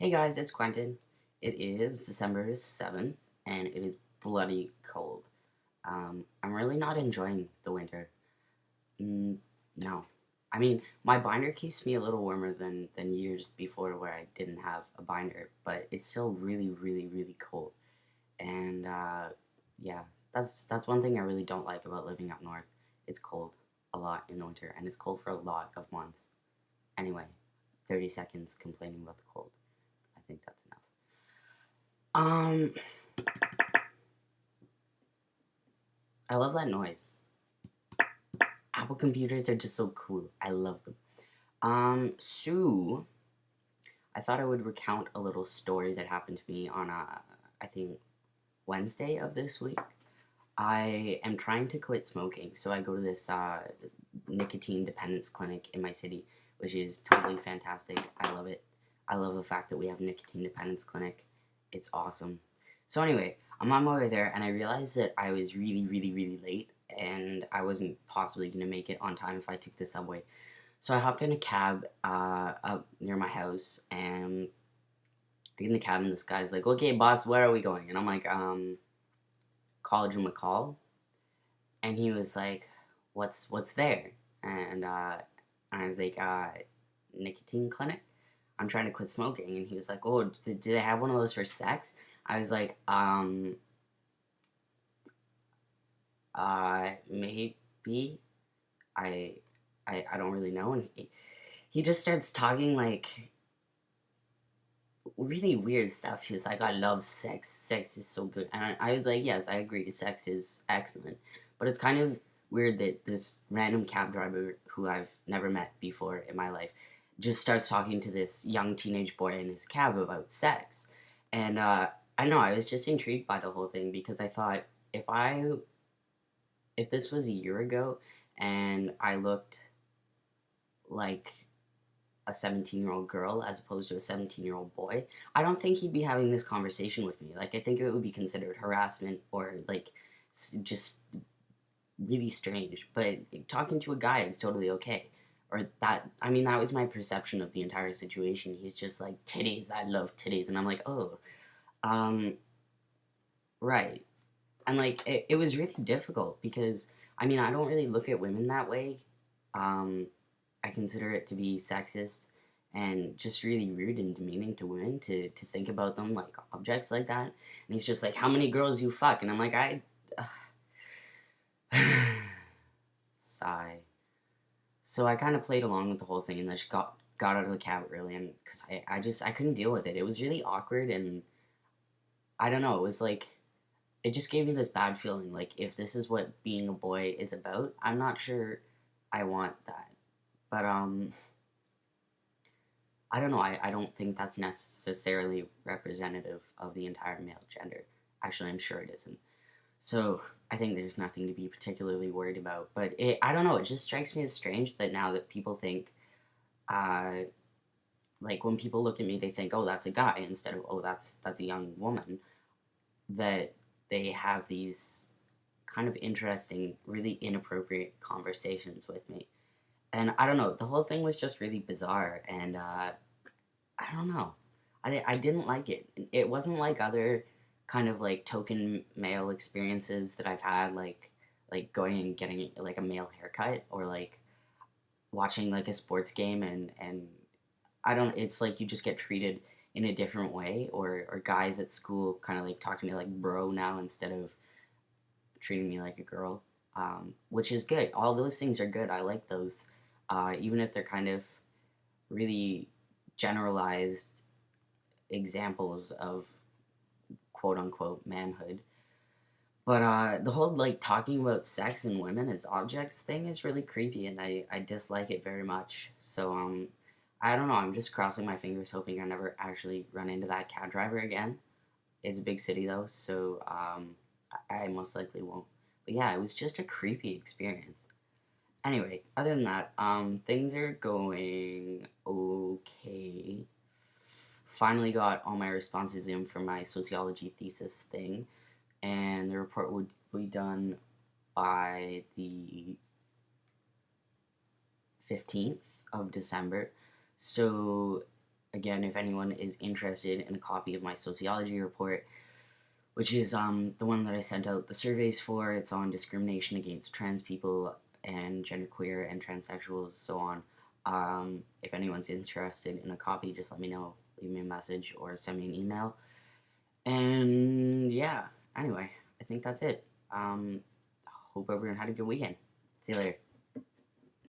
Hey guys, it's Quentin. It is December 7th, and it is bloody cold. I'm really not enjoying the winter. Mm, no. I mean, my binder keeps me a little warmer than years before where I didn't have a binder, but it's still really, really, really cold. And, yeah, that's one thing I really don't like about living up north. It's cold a lot in the winter, and it's cold for a lot of months. Anyway, 30 seconds complaining about the cold. I think that's enough. Um, I love that noise. Apple computers are just so cool. I love them. So I thought I would recount a little story that happened to me on I think Wednesday of this week. I am trying to quit smoking, so I go to this nicotine dependence clinic in my city, which is totally fantastic. I love it. I love the fact that we have a nicotine dependence clinic. It's awesome. So anyway, I'm on my way there, and I realized that I was really, really, really late, and I wasn't possibly gonna make it on time if I took the subway. So I hopped in a cab up near my house, and I get in the cab, and this guy's like, "Okay, boss, where are we going?" And I'm like, College of McCall, and he was like, "What's there?" And I was like, "Nicotine clinic. I'm trying to quit smoking." And he was like, "Oh, do they have one of those for sex?" I was like, maybe. I I don't really know." And he just starts talking like really weird stuff. He was like, "I love sex. Sex is so good." And I was like, "Yes, I agree. Sex is excellent." But it's kind of weird that this random cab driver who I've never met before in my life just starts talking to this young teenage boy in his cab about sex. And I don't know, I was just intrigued by the whole thing because I thought if I if this was a year ago and I looked like a 17-year-old girl as opposed to a 17-year-old boy, I don't think he'd be having this conversation with me. Like, I think it would be considered harassment or, like, just really strange. But talking to a guy is totally okay. Or that, I mean, that was my perception of the entire situation. He's just like, titties, I love titties. And I'm like, oh, um, right. And, like, it was really difficult because, I mean, I don't really look at women that way. Um, I consider it to be sexist and just really rude and demeaning to women to think about them like objects like that. And he's just like, "How many girls you fuck?" And I'm like, sigh. So I kind of played along with the whole thing and I just got out of the cab early, and because I couldn't deal with it. It was really awkward, and I don't know. It was like it just gave me this bad feeling. Like, if this is what being a boy is about, I'm not sure I want that. But I don't know. I don't think that's necessarily representative of the entire male gender. Actually, I'm sure it isn't. So I think there's nothing to be particularly worried about. But I don't know. It just strikes me as strange that now that people think, uh, like when people look at me, they think, "Oh, that's a guy," instead of, "Oh, that's a young woman." That they have these kind of interesting, really inappropriate conversations with me. And I don't know. The whole thing was just really bizarre, and I don't know. I didn't like it. It wasn't like other kind of like token male experiences that I've had, like going and getting like a male haircut or like watching like a sports game, and I don't. It's like you just get treated in a different way, or guys at school kind of like talk to me like bro now instead of treating me like a girl, which is good. All those things are good. I like those, even if they're kind of really generalized examples of quote unquote manhood. But the whole like talking about sex and women as objects thing is really creepy, and I dislike it very much. So I don't know. I'm just crossing my fingers, hoping I never actually run into that cab driver again. It's a big city though, so I most likely won't. But yeah, it was just a creepy experience. Anyway, other than that, things are going okay. Finally got all my responses in for my sociology thesis thing, and the report would be done by the 15th of December. So again, if anyone is interested in a copy of my sociology report, which is the one that I sent out the surveys for, it's on discrimination against trans people and genderqueer and transsexuals, so on. If anyone's interested in a copy, just let me know. Leave me a message or send me an email. And yeah, anyway, I think that's it. Hope everyone had a good weekend. See you later.